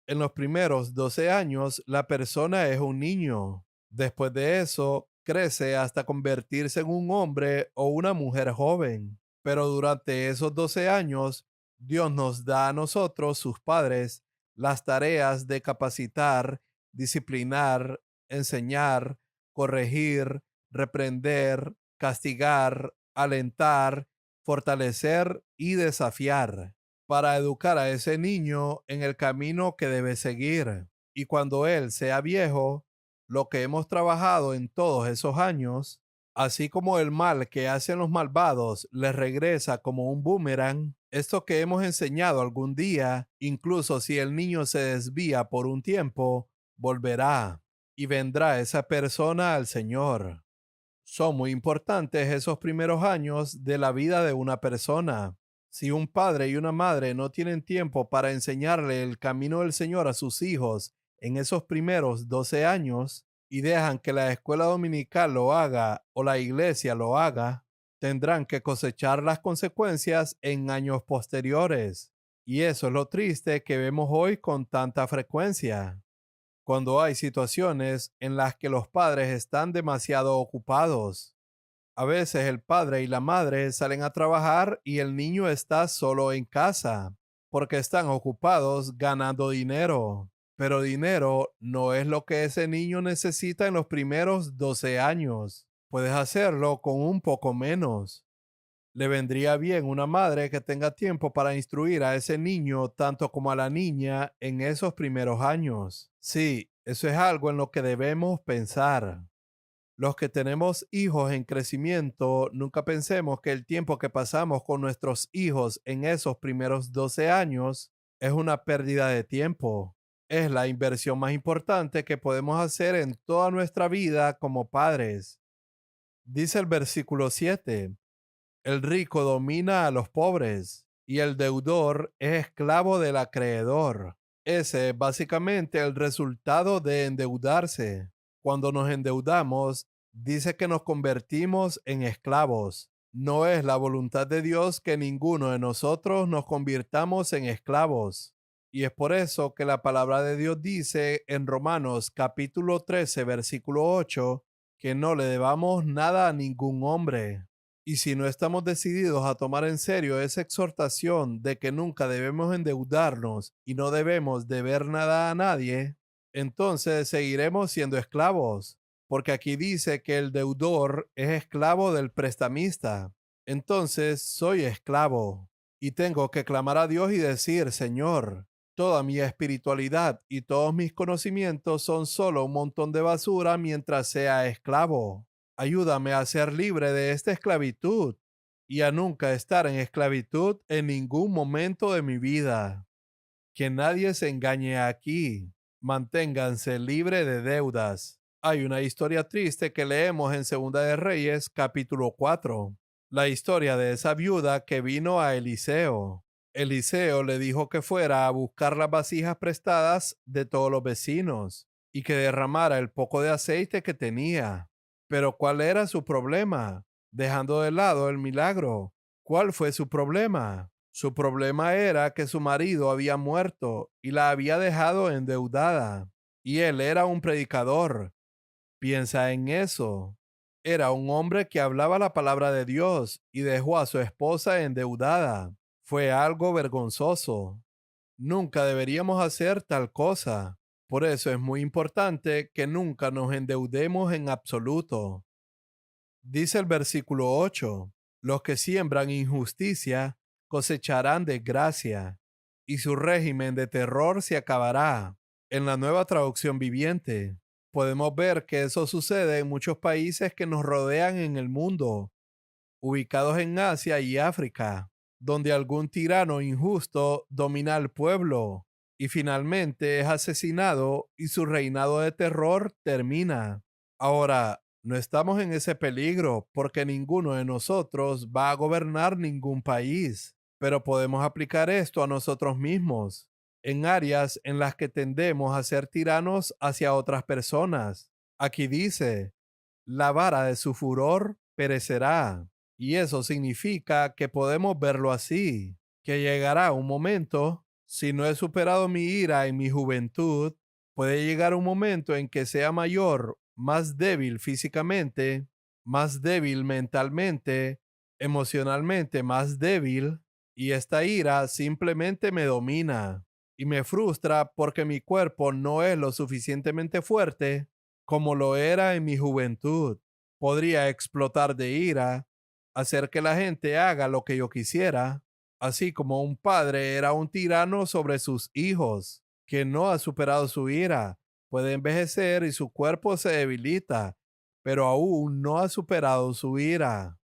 En los primeros 12 años, la persona es un niño. Después de eso, crece hasta convertirse en un hombre o una mujer joven. Pero durante esos 12 años, Dios nos da a nosotros, sus padres, las tareas de capacitar, disciplinar, enseñar, corregir, reprender, castigar, alentar, fortalecer y desafiar para educar a ese niño en el camino que debe seguir. Y cuando él sea viejo, lo que hemos trabajado en todos esos años, así como el mal que hacen los malvados les regresa como un boomerang, esto que hemos enseñado algún día, incluso si el niño se desvía por un tiempo, volverá y vendrá esa persona al Señor. Son muy importantes esos primeros años de la vida de una persona. Si un padre y una madre no tienen tiempo para enseñarle el camino del Señor a sus hijos en esos primeros 12 años y dejan que la escuela dominical lo haga o la iglesia lo haga, tendrán que cosechar las consecuencias en años posteriores. Y eso es lo triste que vemos hoy con tanta frecuencia cuando hay situaciones en las que los padres están demasiado ocupados. A veces el padre y la madre salen a trabajar y el niño está solo en casa porque están ocupados ganando dinero. Pero dinero no es lo que ese niño necesita en los primeros 12 años. Puedes hacerlo con un poco menos. Le vendría bien una madre que tenga tiempo para instruir a ese niño tanto como a la niña en esos primeros años. Sí, eso es algo en lo que debemos pensar. Los que tenemos hijos en crecimiento, nunca pensemos que el tiempo que pasamos con nuestros hijos en esos primeros 12 años es una pérdida de tiempo. Es la inversión más importante que podemos hacer en toda nuestra vida como padres. Dice el versículo 7. El rico domina a los pobres y el deudor es esclavo del acreedor. Ese es básicamente el resultado de endeudarse. Cuando nos endeudamos, dice que nos convertimos en esclavos. No es la voluntad de Dios que ninguno de nosotros nos convirtamos en esclavos. Y es por eso que la palabra de Dios dice en Romanos capítulo 13, versículo 8, que no le debamos nada a ningún hombre. Y si no estamos decididos a tomar en serio esa exhortación de que nunca debemos endeudarnos y no debemos deber nada a nadie, entonces seguiremos siendo esclavos, porque aquí dice que el deudor es esclavo del prestamista. Entonces soy esclavo y tengo que clamar a Dios y decir, Señor, toda mi espiritualidad y todos mis conocimientos son solo un montón de basura mientras sea esclavo. Ayúdame a ser libre de esta esclavitud y a nunca estar en esclavitud en ningún momento de mi vida. Que nadie se engañe aquí. Manténganse libre de deudas. Hay una historia triste que leemos en Segunda de Reyes, capítulo 4. La historia de esa viuda que vino a Eliseo. Eliseo le dijo que fuera a buscar las vasijas prestadas de todos los vecinos y que derramara el poco de aceite que tenía. Pero ¿cuál era su problema? Dejando de lado el milagro, ¿cuál fue su problema? Su problema era que su marido había muerto y la había dejado endeudada. Y él era un predicador. Piensa en eso. Era un hombre que hablaba la palabra de Dios y dejó a su esposa endeudada. Fue algo vergonzoso. Nunca deberíamos hacer tal cosa. Por eso es muy importante que nunca nos endeudemos en absoluto. Dice el versículo 8, los que siembran injusticia cosecharán desgracia, y su régimen de terror se acabará. En la Nueva Traducción Viviente, podemos ver que eso sucede en muchos países que nos rodean en el mundo, ubicados en Asia y África, donde algún tirano injusto domina al pueblo y finalmente es asesinado y su reinado de terror termina. Ahora, no estamos en ese peligro porque ninguno de nosotros va a gobernar ningún país. pero podemos aplicar esto a nosotros mismos, en áreas en las que tendemos a ser tiranos hacia otras personas. Aquí dice, la vara de su furor perecerá. Y eso significa que podemos verlo así, que llegará un momento, si no he superado mi ira en mi juventud, puede llegar un momento en que sea mayor, más débil físicamente, más débil mentalmente, emocionalmente más débil, y esta ira simplemente me domina y me frustra porque mi cuerpo no es lo suficientemente fuerte como lo era en mi juventud. Podría explotar de ira, hacer que la gente haga lo que yo quisiera, así como un padre era un tirano sobre sus hijos, que no ha superado su ira, puede envejecer y su cuerpo se debilita, pero aún no ha superado su ira.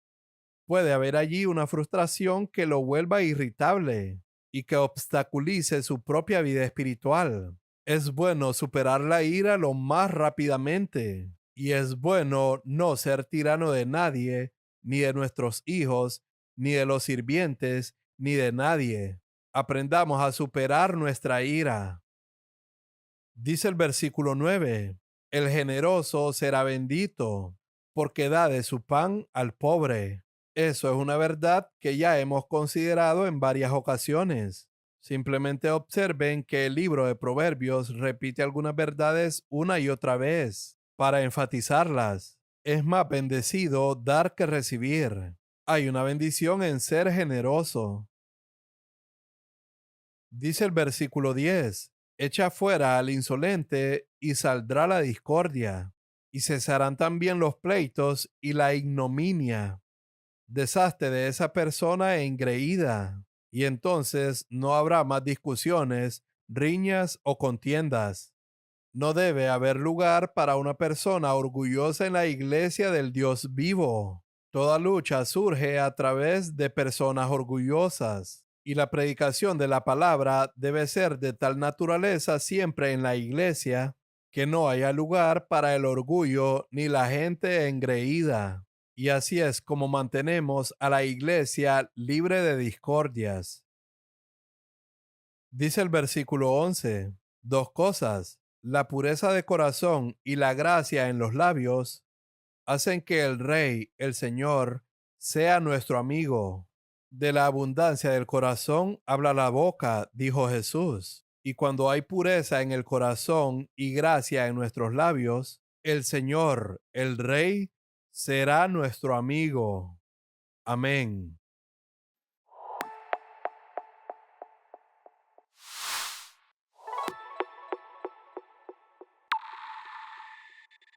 Puede haber allí una frustración que lo vuelva irritable y que obstaculice su propia vida espiritual. Es bueno superar la ira lo más rápidamente y es bueno no ser tirano de nadie, ni de nuestros hijos, ni de los sirvientes, ni de nadie. Aprendamos a superar nuestra ira. Dice el versículo 9: el generoso será bendito, porque da de su pan al pobre. Eso es una verdad que ya hemos considerado en varias ocasiones. Simplemente observen que el libro de Proverbios repite algunas verdades una y otra vez para enfatizarlas. Es más bendecido dar que recibir. Hay una bendición en ser generoso. Dice el versículo 10: echa fuera al insolente y saldrá la discordia, y cesarán también los pleitos y la ignominia. Deshazte de esa persona engreída, y entonces no habrá más discusiones, riñas o contiendas. No debe haber lugar para una persona orgullosa en la iglesia del Dios vivo. Toda lucha surge a través de personas orgullosas, y la predicación de la palabra debe ser de tal naturaleza siempre en la iglesia que no haya lugar para el orgullo ni la gente engreída. Y así es como mantenemos a la iglesia libre de discordias. Dice el versículo 11: dos cosas, la pureza de corazón y la gracia en los labios, hacen que el Rey, el Señor, sea nuestro amigo. De la abundancia del corazón habla la boca, dijo Jesús. Y cuando hay pureza en el corazón y gracia en nuestros labios, el Señor, el Rey, será nuestro amigo. Amén.